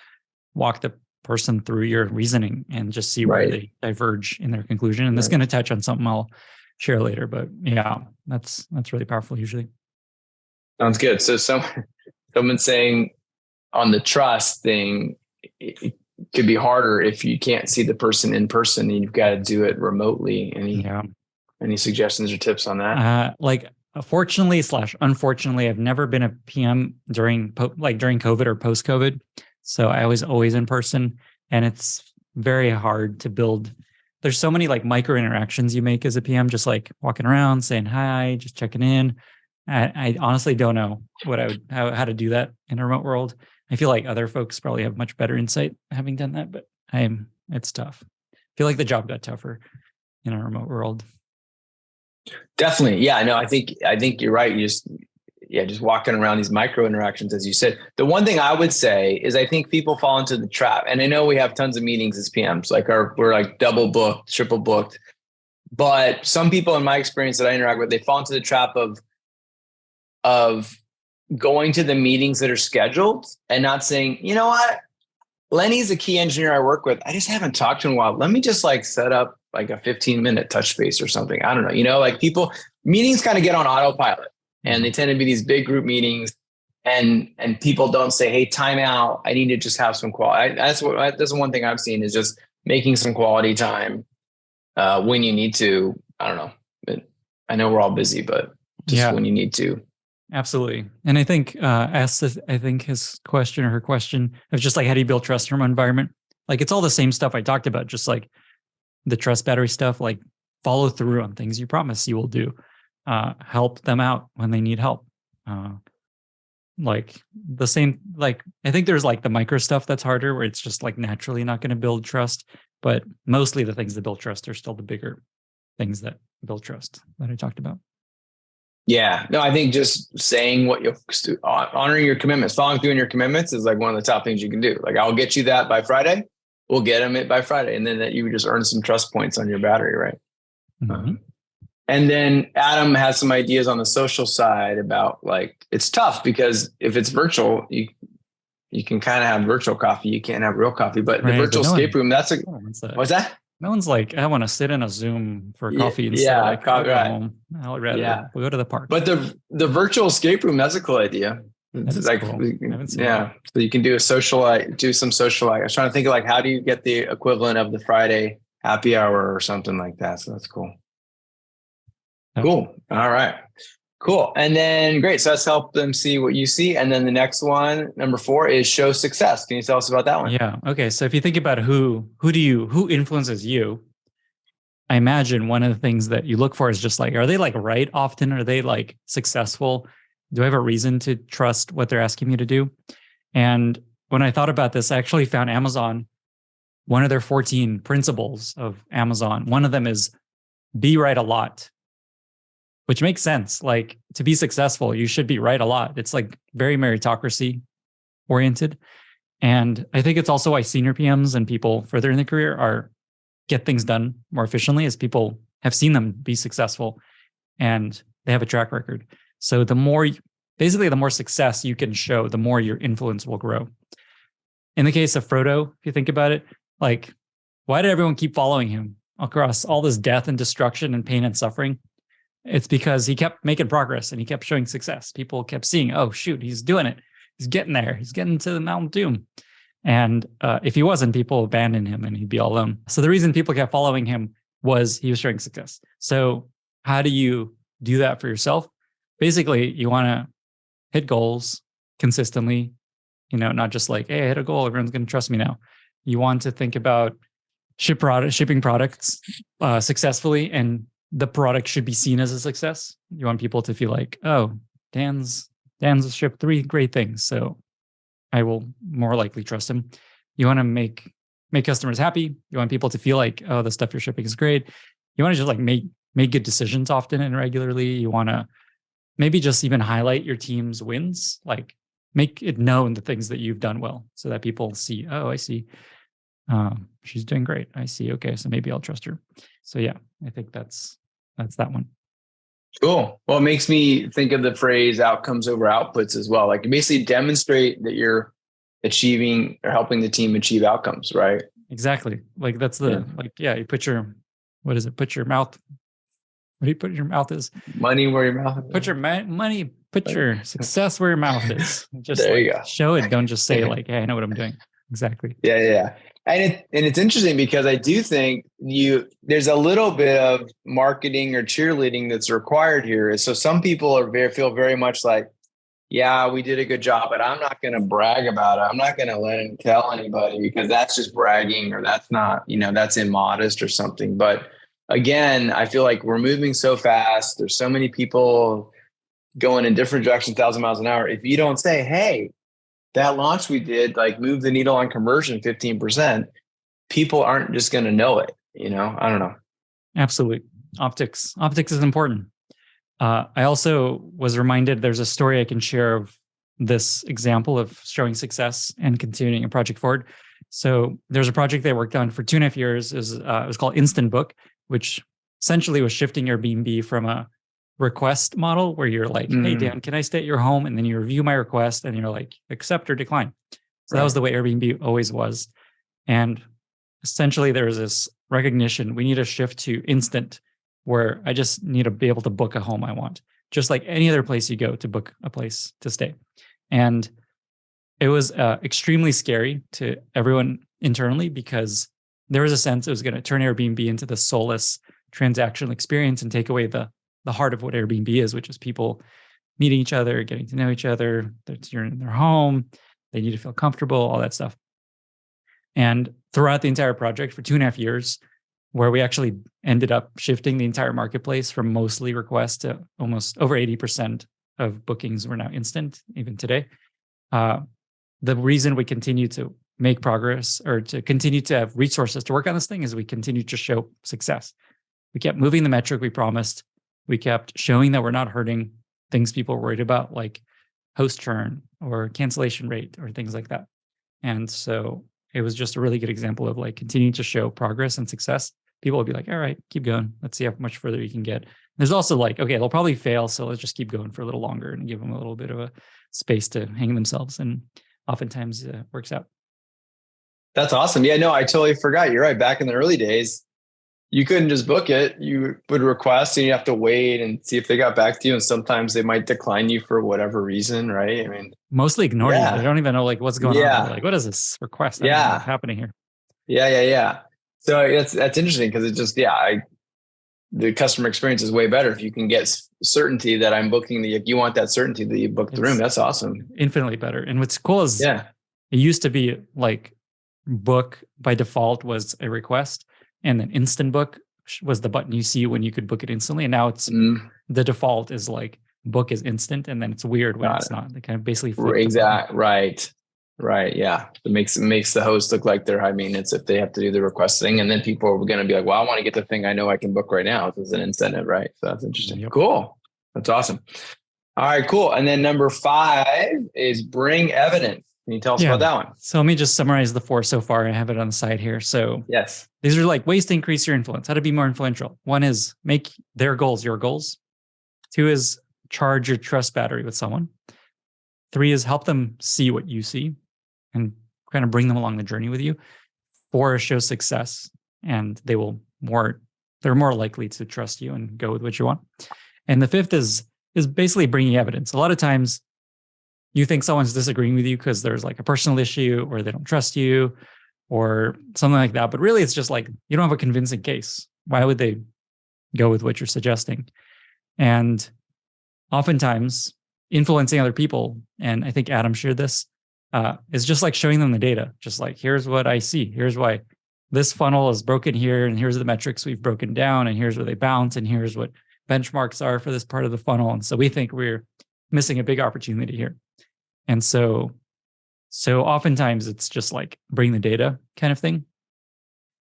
walk the person through your reasoning and just see where they diverge in their conclusion. And this is going to touch on something I'll share later, but yeah, that's really powerful usually. Sounds good. So someone's saying on the trust thing, it could be harder if you can't see the person in person and you've got to do it remotely. Any suggestions or tips on that? Fortunately / unfortunately, I've never been a PM during COVID or post-COVID. So I was always in person, and it's very hard to build. There's so many like micro interactions you make as a PM, just like walking around, saying hi, just checking in. I honestly don't know how to do that in a remote world. I feel like other folks probably have much better insight having done that, but it's tough. I feel like the job got tougher in a remote world. Definitely. Yeah, no, I think you're right. Just walking around these micro interactions, as you said. The one thing I would say is I think people fall into the trap. And I know we have tons of meetings as PMs, we're like double booked, triple booked. But some people in my experience that I interact with, they fall into the trap of going to the meetings that are scheduled and not saying, you know what, Lenny's a key engineer I work with. I just haven't talked to him in a while. Let me just like set up like a 15-minute touch base or something. I don't know. Like people, meetings kind of get on autopilot, and they tend to be these big group meetings, and people don't say, hey, time out. I need to just have some quality. That's the one thing I've seen is just making some quality time when you need to. I don't know. But I know we're all busy, but just when you need to. Absolutely. And I think his question or her question of just like, how do you build trust in your environment? Like, it's all the same stuff I talked about, just like the trust battery stuff, like follow through on things you promise you will do, help them out when they need help. like the same, like I think there's like the micro stuff that's harder where it's just like naturally not going to build trust, but mostly the things that build trust are still the bigger things that build trust that I talked about. Yeah, no, I think just saying what you'll honoring your commitments, following through on your commitments is like one of the top things you can do. Like, I'll get you that by Friday. We'll get them it by Friday. And then that you just earn some trust points on your battery, right? Mm-hmm. And then Adam has some ideas on the social side about like, it's tough because if it's virtual, you can kind of have virtual coffee. You can't have real coffee, but the virtual escape room, that's what's that? No one's like, I want to sit in a Zoom for coffee instead of like, I'll go home. I'll rather we'll go to the park. But the virtual escape room, that's a cool idea. It's like, cool. So you can do a do some social. I was trying to think of like, how do you get the equivalent of the Friday happy hour or something like that? So that's cool. Cool. All right. Cool. And then great. So let's help them see what you see. And then the next one, number 4, is show success. Can you tell us about that one? Yeah. Okay. So if you think about who influences you, I imagine one of the things that you look for is just like, are they like right often? Are they like successful? Do I have a reason to trust what they're asking me to do? And when I thought about this, I actually found Amazon, one of their 14 principles of Amazon. One of them is be right a lot, which makes sense. Like, to be successful, you should be right a lot. It's like very meritocracy oriented. And I think it's also why senior PMs and people further in the career get things done more efficiently, as people have seen them be successful and they have a track record. So the more success you can show, the more your influence will grow. In the case of Frodo, if you think about it, like, why did everyone keep following him across all this death and destruction and pain and suffering? It's because he kept making progress and he kept showing success. People kept seeing, oh, shoot, he's doing it. He's getting there. He's getting to the Mount of Doom. And if he wasn't, people abandoned him and he'd be all alone. So the reason people kept following him was he was showing success. So how do you do that for yourself? Basically, you want to hit goals consistently, not just like, hey, I hit a goal, everyone's going to trust me now. You want to think about shipping products successfully, and the product should be seen as a success. You want people to feel like, oh, Dan's shipped 3 great things, so I will more likely trust him. You want to make customers happy. You want people to feel like, oh, the stuff you're shipping is great. You want to just like make good decisions often and regularly. You want to maybe just even highlight your team's wins, like make it known the things that you've done well, so that people see, oh, I see, she's doing great. I see. Okay, so maybe I'll trust her. So yeah, I think that's that one. Cool. Well, it makes me think of the phrase outcomes over outputs as well. Like, you basically demonstrate that you're achieving or helping the team achieve outcomes, right? Exactly. Like that's you put your, what is it? Put your mouth. What do you put your mouth is? Money where your mouth is. Put your money, put your success where your mouth is. Just there you go. Show it. Don't just say like, hey, I know what I'm doing. Exactly. Yeah. And it's interesting because I do think there's a little bit of marketing or cheerleading that's required here. So some people feel very much like, yeah, we did a good job, but I'm not going to brag about it. I'm not going to let him tell anybody, because that's just bragging, or that's not, that's immodest or something. But again, I feel like we're moving so fast. There's so many people going in different directions, 1,000 miles an hour. If you don't say, hey, that launch we did, like, move the needle on conversion 15%, people aren't just going to know it. I don't know. Absolutely. Optics is important. I also was reminded, there's a story I can share of this example of showing success and continuing a project forward. So there's a project they worked on for 2.5 years. It was called Instant Book, which essentially was shifting Airbnb from a request model where you're like, hey, Dan, can I stay at your home? And then you review my request and you're like, accept or decline. So that was the way Airbnb always was. And essentially there was this recognition, we need to shift to instant, where I just need to be able to book a home I want, just like any other place you go to book a place to stay. And it was extremely scary to everyone internally, because there was a sense it was going to turn Airbnb into the soulless transactional experience and take away the heart of what Airbnb is, which is people meeting each other, getting to know each other. You're in their home. They need to feel comfortable, all that stuff. And throughout the entire project for 2.5 years, where we actually ended up shifting the entire marketplace from mostly requests to almost over 80% of bookings were now instant, even today. The reason we continue to make progress or to continue to have resources to work on this thing is we continue to show success. We kept moving the metric we promised. We kept showing that we're not hurting things people were worried about, like host churn or cancellation rate or things like that. And so it was just a really good example of like continuing to show progress and success. People will be like, all right, keep going. Let's see how much further you can get. There's also like, okay, they'll probably fail. So let's just keep going for a little longer and give them a little bit of a space to hang themselves. And oftentimes it works out. That's awesome. Yeah, no, I totally forgot. You're right. Back in the early days, you couldn't just book it. You would request and you have to wait and see if they got back to you. And sometimes they might decline you for whatever reason, right? I mean, mostly ignore you. They don't even know like what's going on. They're like, what is this request? I don't know what's happening here. Yeah. So that's interesting because it just, the customer experience is way better if you can get certainty that I'm booking you want that certainty that you booked the room. That's awesome. Infinitely better. And what's cool is it used to be like book by default was a request, and then instant book was the button you see when you could book it instantly. And now it's the default is like book is instant, and then it's weird when it's not. They kind of basically flip right. Yeah, it makes the host look like they're high maintenance if they have to do the requesting, and then people are going to be like, "Well, I want to get the thing I know I can book right now." This is an incentive, right? So that's interesting. Yep. Cool. That's awesome. All right, cool. And then number 5 is bring evidence. Can you tell us about that one? So let me just summarize the 4 so far. I have it on the side here. So yes, these are like ways to increase your influence, how to be more influential. 1 is make their goals your goals. 2 is charge your trust battery with someone. 3 is help them see what you see and kind of bring them along the journey with you. 4 is show success, and they're more likely to trust you and go with what you want. And the 5th is basically bringing evidence. A lot of times you think someone's disagreeing with you because there's like a personal issue or they don't trust you or something like that. But really, it's just like you don't have a convincing case. Why would they go with what you're suggesting? And oftentimes, influencing other people, and I think Adam shared this, is just like showing them the data. Just like, here's what I see. Here's why this funnel is broken here. And here's the metrics we've broken down. And here's where they bounce. And here's what benchmarks are for this part of the funnel. And so we think we're missing a big opportunity here. And so oftentimes it's just like bring the data kind of thing.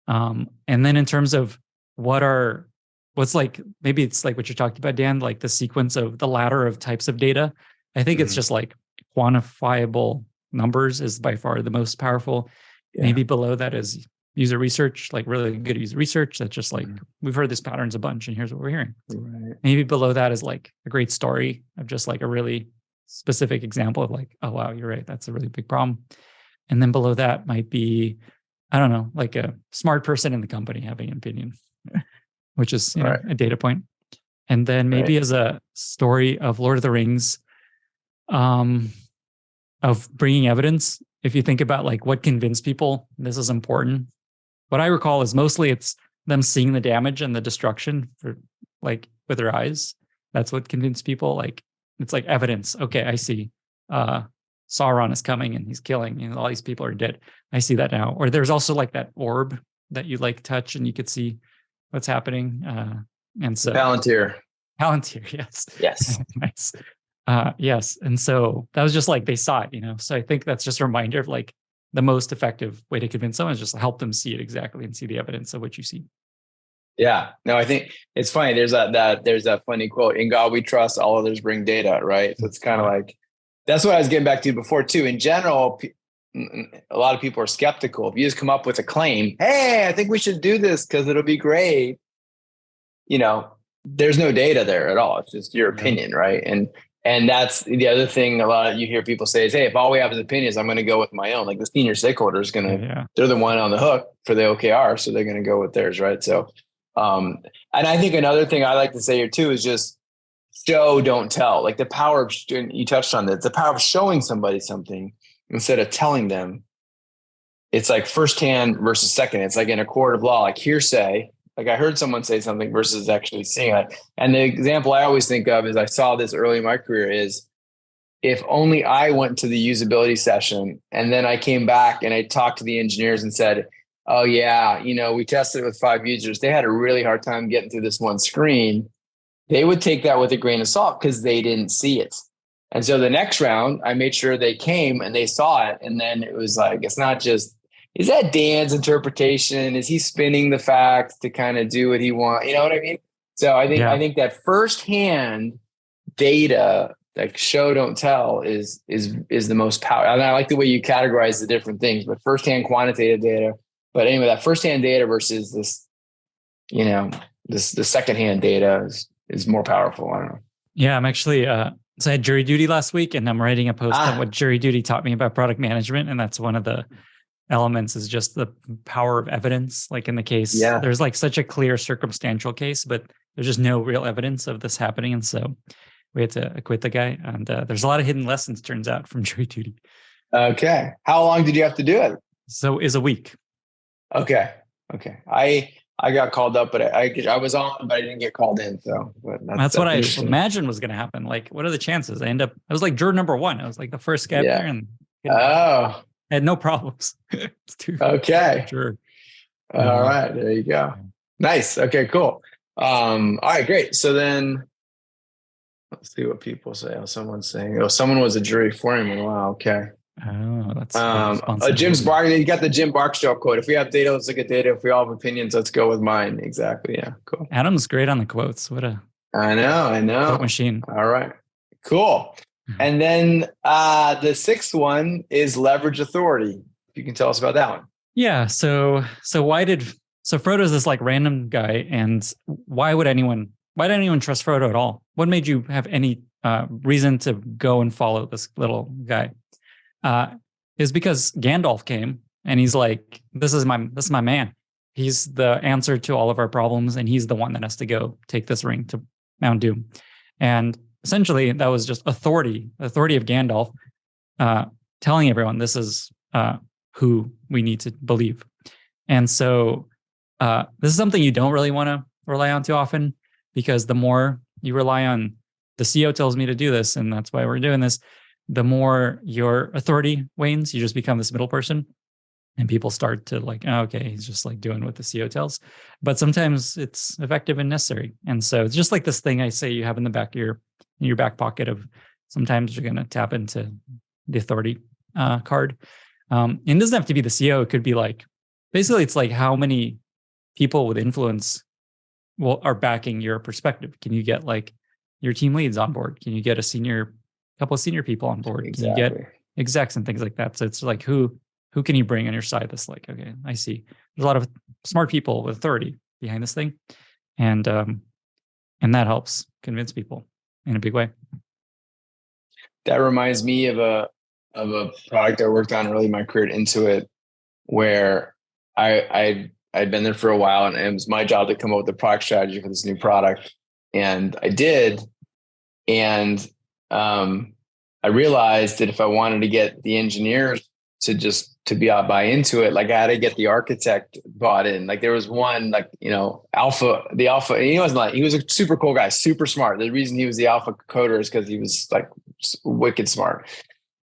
And then in terms of what's like, maybe it's like what you're talking about, Dan, like the sequence of the ladder of types of data. I think it's just like quantifiable numbers is by far the most powerful. Maybe below that is user research, like really good user research. That's just like, we've heard these patterns a bunch and here's what we're hearing. Right. Maybe below that is like a great story of just like a really specific example of like, oh, wow, you're right. That's a really big problem. And then below that might be, I don't know, like a smart person in the company having an opinion, which is a data point. And then maybe as a story of Lord of the Rings, of bringing evidence. If you think about like what convinced people this is important, what I recall is mostly it's them seeing the damage and the destruction for like with their eyes. That's what convinced people. Like it's like evidence. Okay, I see. Sauron is coming and he's killing, and all these people are dead. I see that now. Or there's also like that orb that you like touch and you could see what's happening. And so Palantir, yes. Nice. Yes. And so that was just like, they saw it, So I think that's just a reminder of like the most effective way to convince someone is just help them see it exactly and see the evidence of what you see. Yeah. No, I think it's funny. There's that funny quote, in God we trust, all others bring data, right? So it's kind of like, that's what I was getting back to before too. In general, a lot of people are skeptical. If you just come up with a claim, hey, I think we should do this because it'll be great. There's no data there at all. It's just your opinion, right? And that's the other thing a lot of you hear people say is, hey, if all we have is opinions, I'm going to go with my own. Like the senior stakeholder is going to, they're the one on the hook for the OKR. So they're going to go with theirs, right? So, and I think another thing I like to say here too is just show, don't tell. Like the power of, you touched on that, the power of showing somebody something instead of telling them. It's like firsthand versus second. It's like in a court of law, like hearsay. Like I heard someone say something versus actually seeing it. And the example I always think of is I saw this early in my career is if only I went to the usability session and then I came back and I talked to the engineers and said, oh yeah, we tested it with 5 users. They had a really hard time getting through this one screen. they would take that with a grain of salt because they didn't see it. And so the next round, I made sure they came and they saw it. And then it was like, it's not just, is that Dan's interpretation? Is he spinning the facts to kind of do what he wants? You know what I mean? So I think that firsthand data, like show don't tell, is the most powerful. And I like the way you categorize the different things, but firsthand quantitative data. But anyway, that firsthand data versus this, the secondhand data is more powerful. I don't know. Yeah, I'm actually so I had jury duty last week, and I'm writing a post on what jury duty taught me about product management, and that's one of the elements is just the power of evidence. Like in the case, there's like such a clear circumstantial case, but there's just no real evidence of this happening, and so we had to acquit the guy. And there's a lot of hidden lessons, turns out, from jury duty. Okay, how long did you have to do it? So is a week. Okay. I got called up, but I was on, but I didn't get called in. So that's what I imagined was going to happen. Like, what are the chances? I was like juror number 1. I was like the first guy there, and I had no problems. Okay. Sure. All right. There you go. Nice. Okay, cool. All right, great. So then let's see what people say. Oh, someone's saying, someone was a jury foreman. Wow. Okay. Oh, that's Jim's Bark. You got the Jim Barksdale quote. If we have data, let's look at data. If we all have opinions, let's go with mine. Exactly. Yeah. Cool. Adam's great on the quotes. I know. Quote machine. All right. Cool. And then the 6th one is leverage authority. If you can tell us about that one. Yeah. So Frodo's this like random guy, and why did anyone trust Frodo at all? What made you have any reason to go and follow this little guy? Is because Gandalf came and he's like, this is my man. He's the answer to all of our problems, and he's the one that has to go take this ring to Mount Doom. And essentially, that was just authority of Gandalf telling everyone this is who we need to believe. And so this is something you don't really want to rely on too often, because the more you rely on the CEO tells me to do this, and that's why we're doing this, the more your authority wanes. You just become this middle person, and people start to like, oh, okay, he's just like doing what the CEO tells. But sometimes it's effective and necessary. And so it's just like this thing I say you have in the back of your back pocket of sometimes you're going to tap into the authority card. And it doesn't have to be the CEO. It could be like, basically it's like how many people with influence are backing your perspective. Can you get like your team leads on board? Can you get couple of senior people on board? Exactly. Can you get execs and things like that? So it's like, who can you bring on your side that's like, okay, I see. There's a lot of smart people with authority behind this thing. And that helps convince people in a big way. That reminds me of a product I worked on early in my career at Intuit, where I'd been there for a while, and it was my job to come up with the product strategy for this new product. And I did. And I realized that if I wanted to get the engineers to buy into it, like I had to get the architect bought in. Like there was one, like, Alpha, he was a super cool guy, super smart. The reason he was the Alpha coder is because he was like wicked smart.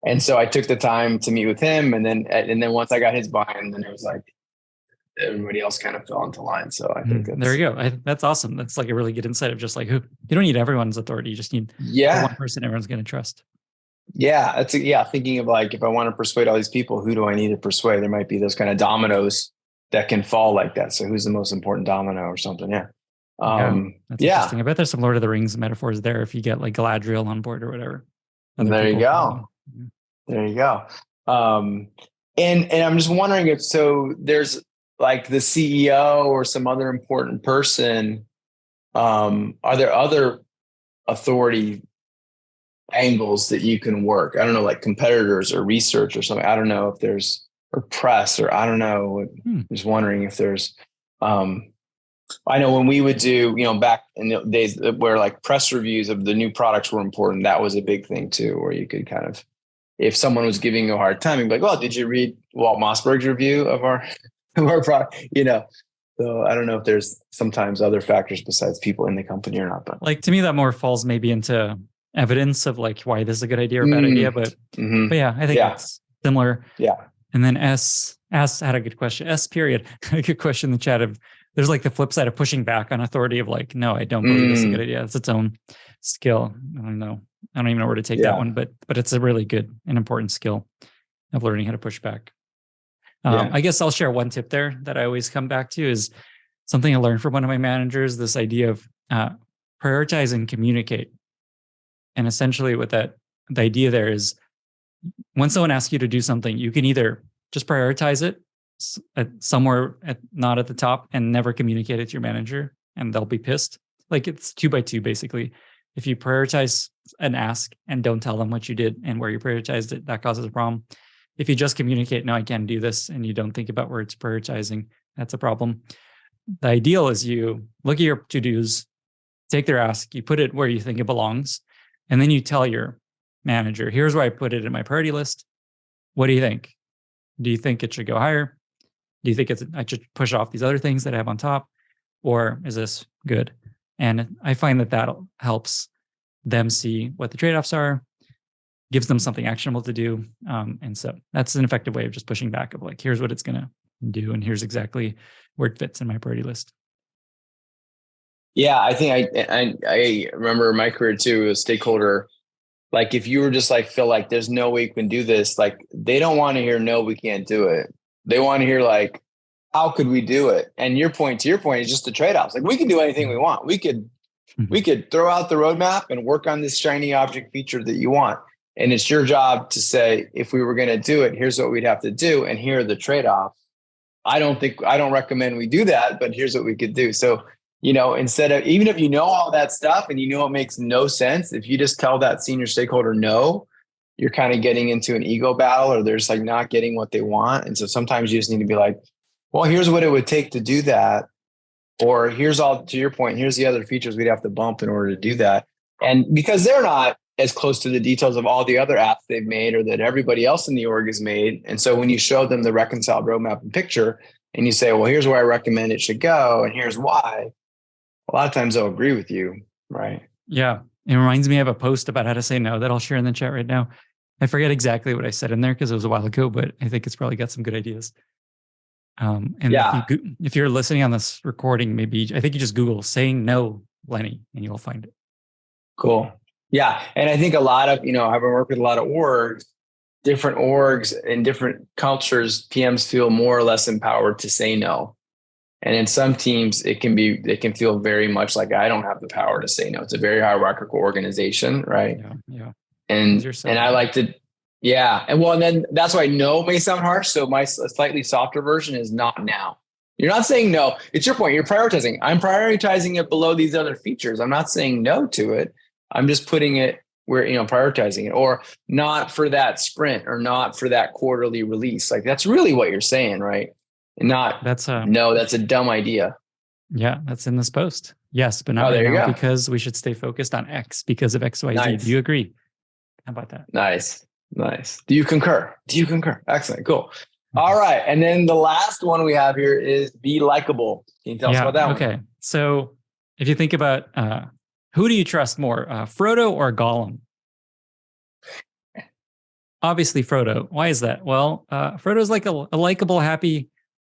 And so I took the time to meet with him. And then once I got his buy-in, then it was like everybody else kind of fell into line. So I think there you go. That's awesome. That's like a really good insight of just like, you don't need everyone's authority. You just need one person everyone's going to trust. Yeah. Thinking of like, if I want to persuade all these people, who do I need to persuade? There might be those kind of dominoes that can fall like that. So who's the most important domino or something? Yeah. That's interesting. I bet there's some Lord of the Rings metaphors there if you get like Galadriel on board or whatever. There you go. There you go. And I'm just wondering if there's like the CEO or some other important person, are there other authority angles that you can work? I don't know, like competitors or research or something. I don't know if there's, or press, or I don't know. Just wondering if there's, I know when we would do, back in the days where like press reviews of the new products were important, that was a big thing too, where you could kind of, if someone was giving you a hard time, you'd be like, well, did you read Walt Mossberg's review of our product? So I don't know if there's sometimes other factors besides people in the company or not, but like to me, that more falls maybe into evidence of like why this is a good idea or bad idea. But yeah, I think it's similar. Yeah. And then S had a good question. S period, a good question in the chat of, there's like the flip side of pushing back on authority of like, no, I don't believe this is a good idea. It's its own skill. I don't know. I don't even know where to take that one, but it's a really good and important skill of learning how to push back. I guess I'll share one tip there that I always come back to is something I learned from one of my managers, this idea of prioritize and communicate. And essentially the idea there is when someone asks you to do something, you can either just prioritize it not at the top and never communicate it to your manager and they'll be pissed. Like it's 2 by 2 basically. If you prioritize an ask and don't tell them what you did and where you prioritized it, that causes a problem. If you just communicate, no, I can't do this, and you don't think about where it's prioritizing, that's a problem. The ideal is you look at your to-dos, take their ask, you put it where you think it belongs, and then you tell your manager, here's where I put it in my priority list. What do you think? Do you think it should go higher? Do you think I should push off these other things that I have on top? Or is this good? And I find that helps them see what the trade-offs are, gives them something actionable to do. And so that's an effective way of just pushing back of like, here's what it's going to do. And here's exactly where it fits in my priority list. Yeah, I think I remember my career too, as a stakeholder. Like if you were just like, feel like there's no way you can do this, like they don't want to hear, no, we can't do it. They want to hear like, how could we do it? And to your point is just the trade-offs. Like we can do anything we want. We could throw out the roadmap and work on this shiny object feature that you want. And it's your job to say, if we were going to do it, here's what we'd have to do. And here are the trade-offs. I don't recommend we do that, but here's what we could do. So, instead of, even if you know all that stuff and it makes no sense, if you just tell that senior stakeholder no, you're kind of getting into an ego battle, or they're just like not getting what they want. And so sometimes you just need to be like, well, here's what it would take to do that. Or here's all, to your point, here's the other features we'd have to bump in order to do that. And because they're not as close to the details of all the other apps they've made or that everybody else in the org has made. And so when you show them the reconciled roadmap and picture and you say, well, here's where I recommend it should go, and here's why, a lot of times they'll agree with you, right? Yeah. It reminds me of a post about how to say no that I'll share in the chat right now. I forget exactly what I said in there because it was a while ago, but I think it's probably got some good ideas. If you're listening on this recording, maybe I think you just Google saying no, Lenny, and you'll find it. Cool. Yeah. And I think a lot of, I've been working with a lot of different orgs and different cultures, PMs feel more or less empowered to say no. And in some teams, they can feel very much like, I don't have the power to say no. It's a very hierarchical organization, right? Yeah. And I like to, yeah. And then that's why no may sound harsh. So my slightly softer version is not now. You're not saying no. It's your point. You're prioritizing. I'm prioritizing it below these other features. I'm not saying no to it. I'm just putting it where, prioritizing it, or not for that sprint or not for that quarterly release. Like that's really what you're saying, right? And that's a dumb idea. Yeah, that's in this post. Yes, but not right now because we should stay focused on X because of XYZ. Nice. Do you agree? How about that? Nice. Do you concur? Excellent. Cool. All right. And then the last one we have here is be likable. Can you tell us about that one? Okay. So if you think about who do you trust more, Frodo or Gollum? Obviously Frodo. Why is that? Well, Frodo's like a likable, happy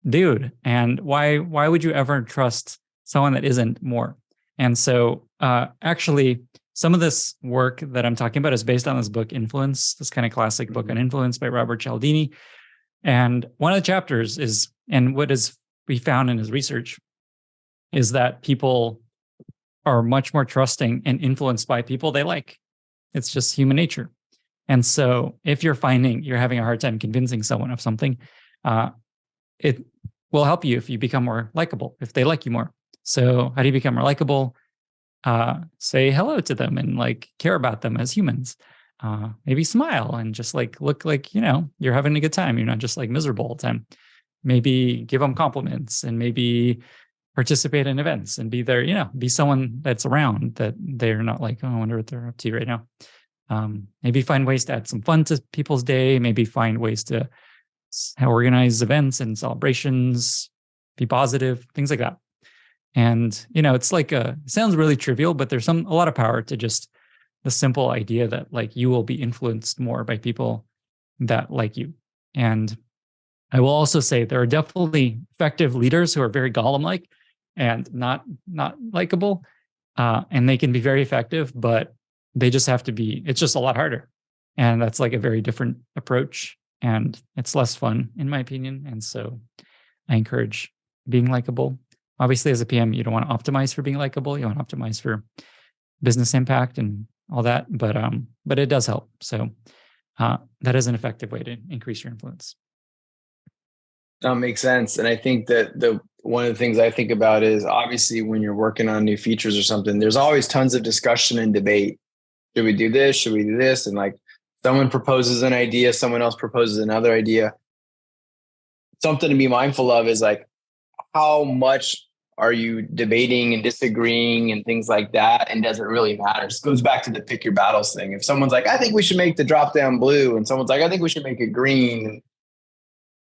dude. And why would you ever trust someone that isn't more? And so actually, some of this work that I'm talking about is based on this book, Influence, this kind of classic book on influence by Robert Cialdini. And one of the chapters is, and what is we found in his research, is that people are much more trusting and influenced by people they like. It's just human nature. And so if you're finding you're having a hard time convincing someone of something, it will help you if you become more likable, if they like you more. So how do you become more likable? Say hello to them and like care about them as humans. Maybe smile and just like look like, you're having a good time. You're not just like miserable all the time. Maybe give them compliments and maybe participate in events and be there, be someone that's around that they're not like, oh, I wonder what they're up to right now. Maybe find ways to add some fun to people's day. Maybe find ways to organize events and celebrations, be positive, things like that. And, it's like it sounds really trivial, but there's a lot of power to just the simple idea that like you will be influenced more by people that like you. And I will also say there are definitely effective leaders who are very Gollum-like and not likable, and they can be very effective, but they just have to be. It's just a lot harder, and that's like a very different approach, and it's less fun, in my opinion. And so, I encourage being likable. Obviously, as a PM, you don't want to optimize for being likable. You want to optimize for business impact and all that, but it does help. So that is an effective way to increase your influence. That makes sense. And I think that one of the things I think about is obviously when you're working on new features or something, there's always tons of discussion and debate. Should we do this? Should we do this? And like someone proposes an idea, someone else proposes another idea. Something to be mindful of is like, how much are you debating and disagreeing and things like that? And does it really matter? It goes back to the pick your battles thing. If someone's like, I think we should make the drop down blue, and someone's like, I think we should make it green,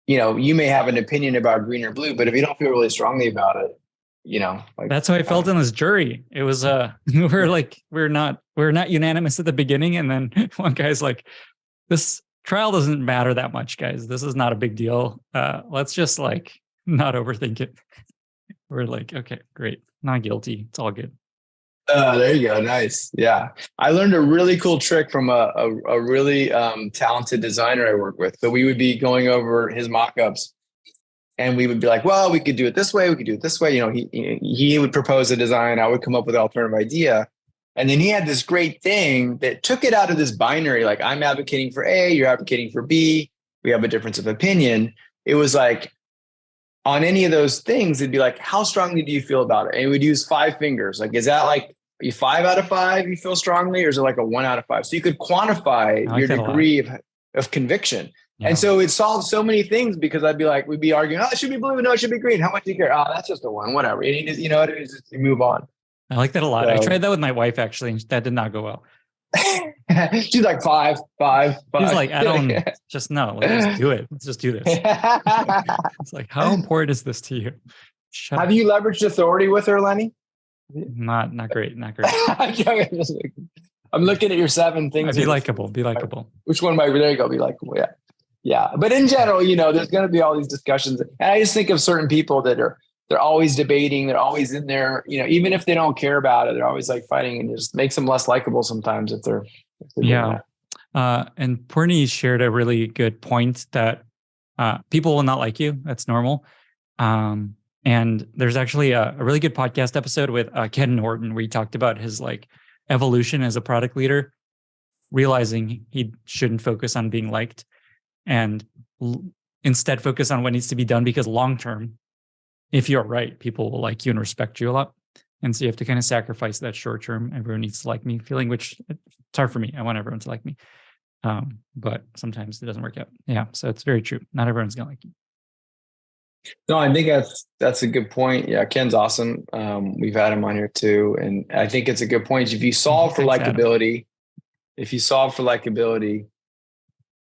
you may have an opinion about green or blue, but if you don't feel really strongly about it, like that's how I felt in this jury. It was we're not unanimous at the beginning, and then one guy's like, this trial doesn't matter that much, guys. This is not a big deal. Let's just like not overthink it. We're like, okay, great, not guilty. It's all good. There you go. Nice. Yeah. I learned a really cool trick from a really talented designer I work with. So we would be going over his mock-ups and we would be like, well, we could do it this way. We could do it this way. He would propose a design. I would come up with an alternative idea. And then he had this great thing that took it out of this binary. Like I'm advocating for A, you're advocating for B. We have a difference of opinion. It was like, on any of those things, it'd be like, how strongly do you feel about it? And it would use 5 fingers. Like, is that like a 5 out of 5 you feel strongly, or is it like a 1 out of 5? So you could quantify your degree of conviction. Yeah. And so it solved so many things because we'd be arguing, oh, it should be blue. No, it should be green. How much do you care? Oh, that's just a 1, whatever. You just move on. I like that a lot. So, I tried that with my wife, actually, and that did not go well. She's like 5. She's like, I don't just no. Let's just do it. Let's just do this. It's like, how important is this to you? Have you leveraged authority with her, Lenny? Not great. Not great. I'm looking at your 7 things. Be likable. Be likable. Which one am I? There you go. Be likable. Yeah. Yeah. But in general, there's going to be all these discussions. And I just think of certain people that they're always debating. They're always in there, even if they don't care about it, they're always like fighting, and it just makes them less likable sometimes if they're yeah. And Purni shared a really good point that people will not like you. That's normal. And there's actually a really good podcast episode with Ken Norton where he talked about his like evolution as a product leader, realizing he shouldn't focus on being liked and instead focus on what needs to be done, because long term, if you're right, people will like you and respect you a lot. And so you have to kind of sacrifice that short term, everyone needs to like me feeling, which it's hard for me. I want everyone to like me. But sometimes it doesn't work out. Yeah. So it's very true. Not everyone's going to like you. No, I think that's a good point. Yeah. Ken's awesome. We've had him on here too. And I think it's a good point. If you solve for likability,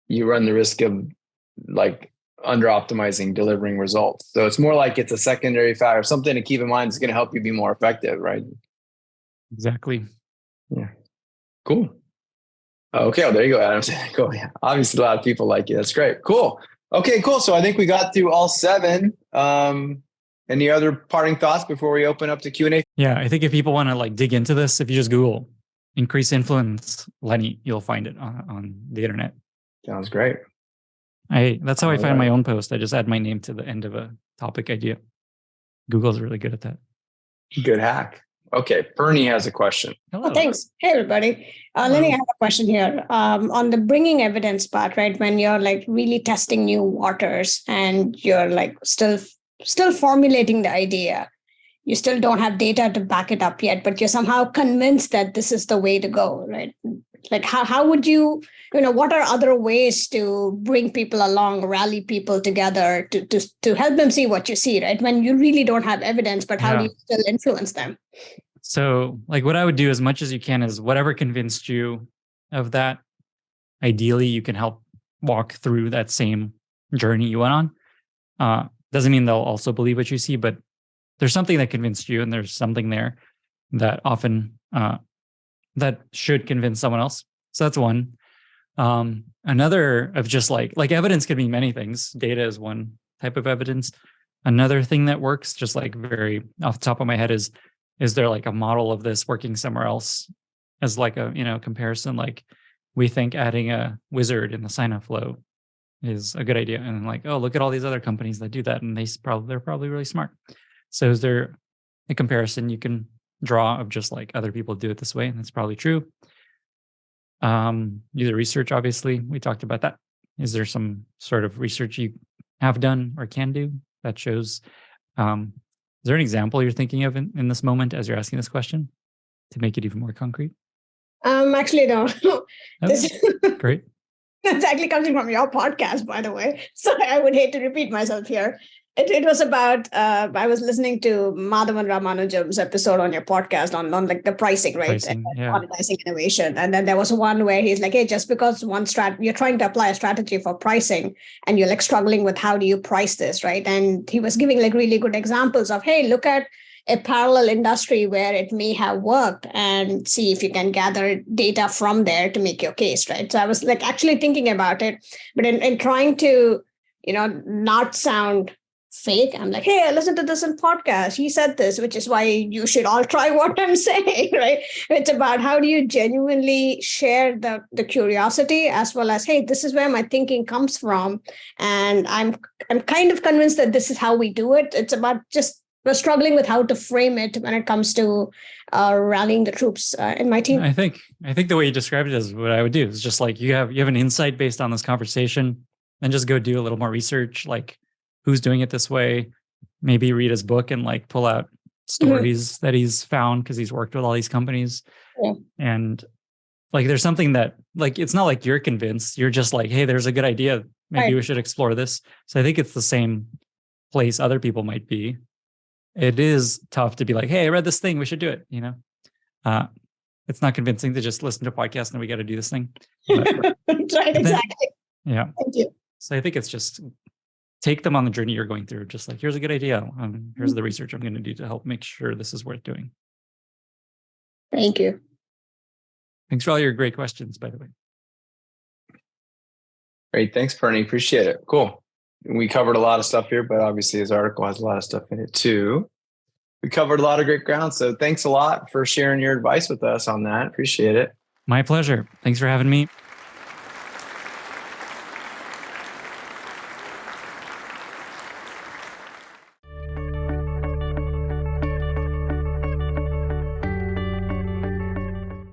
you run the risk of like under optimizing delivering results. So it's more like it's a secondary factor, something to keep in mind is going to help you be more effective, right? Exactly. Yeah. Cool. Okay. Well, there you go, Adam. Cool. Yeah. Obviously a lot of people like you. That's great. Cool. Okay, cool. So I think we got through all 7. Any other parting thoughts before we open up to Q&A? Yeah. I think if people want to like dig into this, if you just Google increase influence Lenny, you'll find it on the internet. Sounds great. That's how I find my own post. I just add my name to the end of a topic idea. Google's really good at that. Good hack. Okay, Bernie has a question. Hello. Oh, thanks. Hey, everybody. Lenny, I have a question here. On the bringing evidence part, right? When you're like really testing new waters and you're like still formulating the idea, you still don't have data to back it up yet, but you're somehow convinced that this is the way to go, right? Like how would you, what are other ways to bring people along, rally people together to help them see what you see, right? When you really don't have evidence, but how do you still influence them? So like what I would do as much as you can is whatever convinced you of that, ideally you can help walk through that same journey you went on. Doesn't mean they'll also believe what you see, but there's something that convinced you and there's something there that often that should convince someone else. So that's one. Another of just like evidence could mean many things. Data is one type of evidence. Another thing that works, just like very off the top of my head, is there like a model of this working somewhere else as like a, comparison? Like we think adding a wizard in the sign-up flow is a good idea. And then like, oh, look at all these other companies that do that. And they're probably really smart. So is there a comparison you can draw of just like other people do it this way? And that's probably true. User research, obviously, we talked about that. Is there some sort of research you have done or can do that shows? Is there an example you're thinking of in this moment as you're asking this question to make it even more concrete? Actually, no. This Great. It's actually coming from your podcast, by the way. So I would hate to repeat myself here. It was about, I was listening to Madhavan Ramanujam's episode on your podcast on like the pricing, right? Pricing, yeah. Monetizing innovation. And then there was one where he's like, hey, just because you're trying to apply a strategy for pricing and you're like struggling with how do you price this, right? And he was giving like really good examples of, hey, look at a parallel industry where it may have worked and see if you can gather data from there to make your case, right? So I was like actually thinking about it, but in trying to, not sound fake, I'm like, hey, I listened to this in podcast. He said this, which is why you should all try what I'm saying, right? It's about how do you genuinely share the curiosity as well as, hey, this is where my thinking comes from. And I'm kind of convinced that this is how we do it. It's about just we're struggling with how to frame it when it comes to rallying the troops in my team. I think the way you described it is what I would do. Is just like you have an insight based on this conversation, then just go do a little more research, like who's doing it this way. Maybe read his book and like pull out stories that he's found because he's worked with all these companies. Yeah. And like there's something that like it's not like you're convinced. You're just like, hey, there's a good idea. Maybe we should explore this. So I think it's the same place other people might be. It is tough to be like, hey, I read this thing, we should do it. It's not convincing to just listen to a podcast and we got to do this thing. But, right, exactly. Yeah. Thank you. So I think it's just take them on the journey you're going through. Just like, here's a good idea. Here's the research I'm going to do to help make sure this is worth doing. Thank you. Thanks for all your great questions, by the way. Great. Thanks, Perny. Appreciate it. Cool. We covered a lot of stuff here, but obviously his article has a lot of stuff in it too. We covered a lot of great ground. So thanks a lot for sharing your advice with us on that. Appreciate it. My pleasure. Thanks for having me.